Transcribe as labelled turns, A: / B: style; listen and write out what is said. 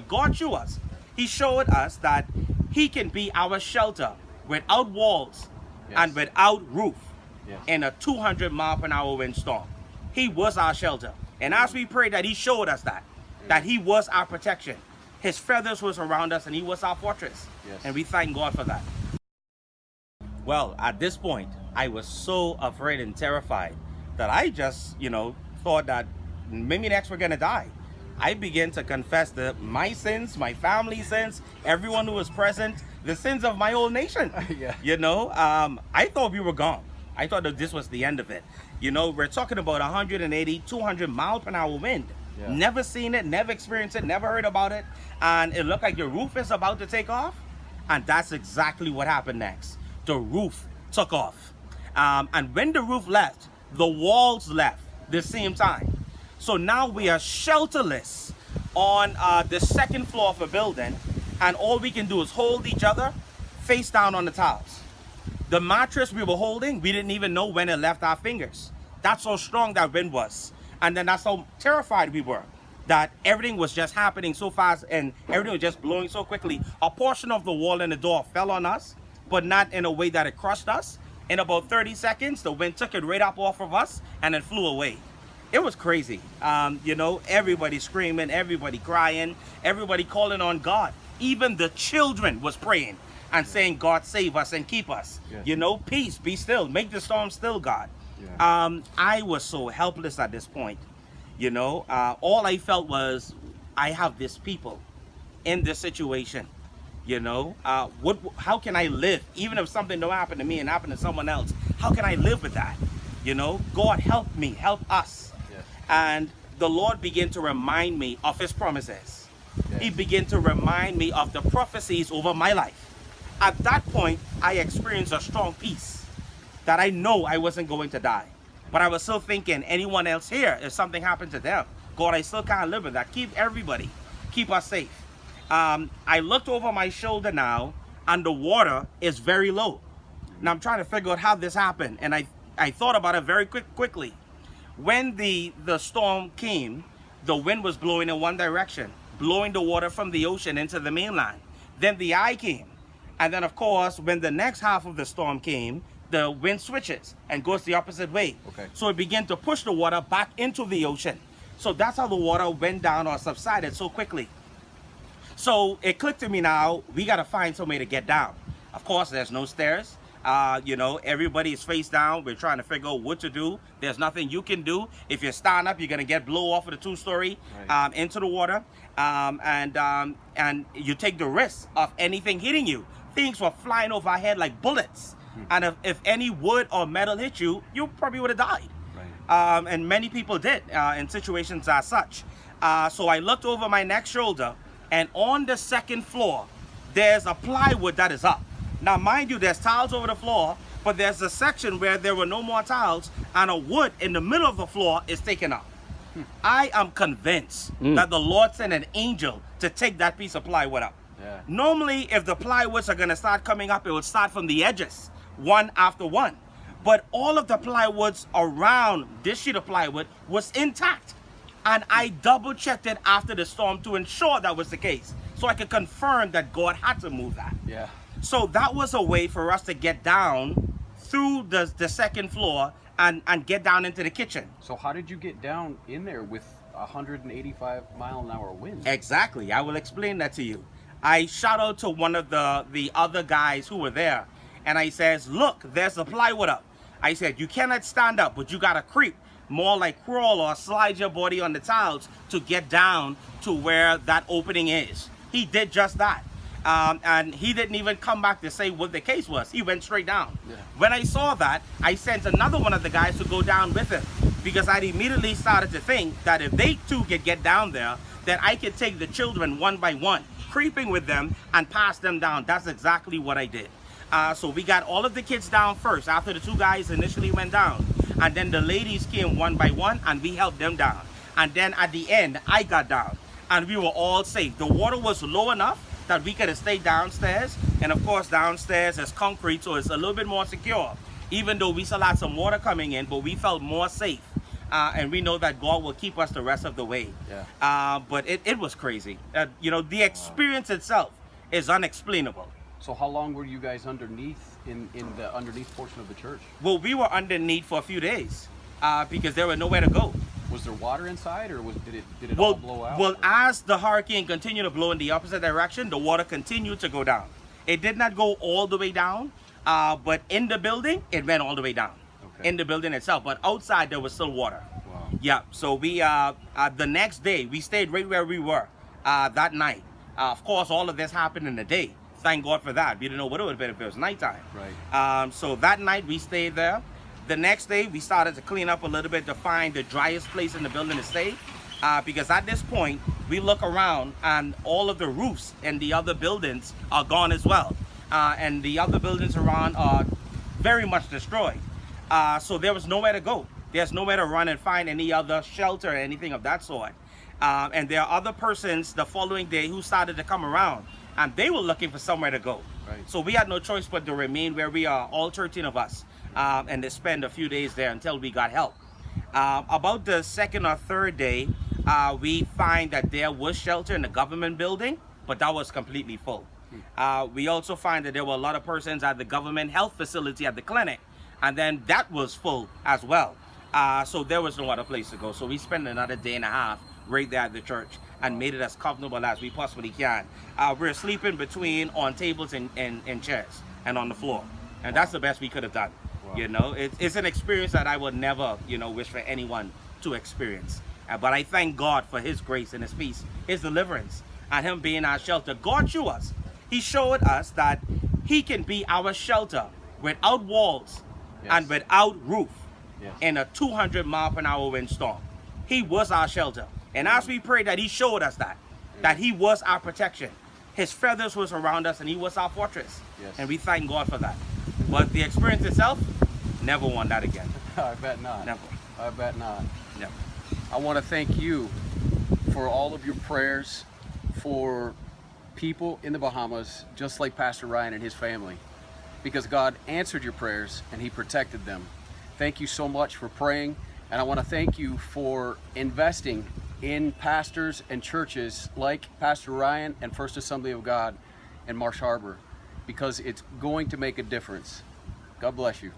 A: God showed us. He showed us that he can be our shelter without walls and without roof in a 200-mile-per-hour windstorm. He was our shelter. And as we prayed that he showed us that he was our protection. His feathers was around us and he was our fortress. And we thank God for that. Well, at this point, I was so afraid and terrified that I just, thought that maybe next we're going to die. I began to confess that my sins, my family's sins, everyone who was present, the sins of my whole nation. I thought we were gone. I thought that this was the end of it. We're talking about 180, 200 mile per hour wind. Never seen it, never experienced it, never heard about it. And it looked like your roof is about to take off. And that's exactly what happened next. The roof took off. And when the roof left, the walls left the same time. So now we are shelterless on the second floor of a building, and all we can do is hold each other face down on the tiles. The mattress we were holding, we didn't even know when it left our fingers. That's how strong that wind was. And then that's how terrified we were, that everything was just happening so fast and everything was just blowing so quickly. A portion of the wall and the door fell on us, but not in a way that it crushed us. In about 30 seconds, the wind took it right up off of us and it flew away. It was crazy. Everybody screaming, everybody crying, everybody calling on God. Even the children was praying and saying, God, save us and keep us. Peace, be still, make the storm still, God. I was so helpless at this point. All I felt was, I have this people in this situation. How can I live? Even if something don't happen to me and happen to someone else, how can I live with that? God help me, help us. And the Lord began to remind me of his promises. He began to remind me of the prophecies over my life. At that point, I experienced a strong peace that I know I wasn't going to die. But I was still thinking, anyone else here, if something happened to them, God, I still can't live with that. Keep everybody, keep us safe. I looked over my shoulder now, and the water is very low. Now I'm trying to figure out how this happened, and I thought about it very quickly. When the storm came, the wind was blowing in one direction, blowing the water from the ocean into the mainland. Then the eye came. And then, of course, when the next half of the storm came, the wind switches and goes the opposite way. So it began to push the water back into the ocean. So that's how the water went down or subsided so quickly. So it clicked to me now, we got to find some way to get down. Of course, there's no stairs. Everybody is face down. We're trying to figure out what to do. There's nothing you can do. If you stand up, you're gonna get blown off of the two-story into the water, and you take the risk of anything hitting you. Things were flying overhead like bullets, and if any wood or metal hit you, you probably would have died. And many people did in situations as such. So I looked over my next shoulder, and on the second floor, there's a plywood that is up. Now, mind you, there's tiles over the floor, but there's a section where there were no more tiles, and a wood in the middle of the floor is taken up. I am convinced that the Lord sent an angel to take that piece of plywood up. Normally, if the plywoods are going to start coming up, it would start from the edges, one after one. But all of the plywoods around this sheet of plywood was intact. And I double-checked it after the storm to ensure that was the case, so I could confirm that God had to move that. So that was a way for us to get down through the second floor and get down into the kitchen.
B: So how did you get down in there with 185-mile-an-hour wind?
A: Exactly. I will explain that to you. I shout out to one of the other guys who were there, and I says, look, there's the plywood up. I said, you cannot stand up, but you got to creep, more like crawl or slide your body on the tiles to get down to where that opening is. He did just that. And he didn't even come back to say what the case was. He went straight down. When I saw that, I sent another one of the guys to go down with him, because I immediately started to think that if they too could get down there, then I could take the children one by one, creeping with them and pass them down. That's exactly what I did. So we got all of the kids down first after the two guys initially went down. And then the ladies came one by one and we helped them down. And then at the end, I got down and we were all safe. The water was low enough that we could have stayed downstairs, and of course downstairs is concrete, so it's a little bit more secure, even though we still had some water coming in, but we felt more safe. and we know that God will keep us the rest of the way.
B: Yeah.
A: But it was crazy. You know, the experience itself is unexplainable.
B: So how long were you guys underneath in the underneath portion of the church?
A: Well, we were underneath for a few days because there was nowhere to go.
B: Was there water inside, or did it all blow out?
A: Well, as the hurricane continued to blow in the opposite direction, the water continued to go down. It did not go all the way down, but in the building, it went all the way down.
B: Okay.
A: In the building itself, but outside there was still water.
B: Wow.
A: Yeah. So we the next day we stayed right where we were that night. Of course, all of this happened in the day. Thank God for that. We didn't know what it would have been if it was nighttime.
B: Right.
A: So that night we stayed there. The next day we started to clean up a little bit to find the driest place in the building to stay. Because at this point we look around and all of the roofs in the other buildings are gone as well. And the other buildings around are very much destroyed. So there was nowhere to go. There's nowhere to run and find any other shelter or anything of that sort. And there are other persons the following day who started to come around, and they were looking for somewhere to go.
B: Right.
A: So we had no choice but to remain where we are, all 13 of us, and to spend a few days there until we got help. About the second or third day, we find that there was shelter in the government building, but that was completely full. We also find that there were a lot of persons at the government health facility at the clinic, and then that was full as well. So there was no other place to go. So we spent another day and a half right there at the church and made it as comfortable as we possibly can. We're sleeping on tables and chairs and on the floor. And that's the best we could have done.
B: Wow.
A: You know, it's an experience that I would never, wish for anyone to experience. But I thank God for his grace and his peace, his deliverance, and him being our shelter. God showed us. He showed us that he can be our shelter without walls and without roof in a 200-mile-per-hour windstorm. He was our shelter. And as we pray that he showed us that he was our protection. His feathers was around us and he was our fortress.
B: Yes.
A: And we thank God for that. But the experience itself, never want that again.
B: I bet not.
A: Never.
B: I bet not.
A: Never.
B: I want to thank you for all of your prayers for people in the Bahamas, just like Pastor Ryan and his family, because God answered your prayers and he protected them. Thank you so much for praying, and I want to thank you for investing in pastors and churches like Pastor Ryan and First Assembly of God in Marsh Harbor, because it's going to make a difference. God bless you.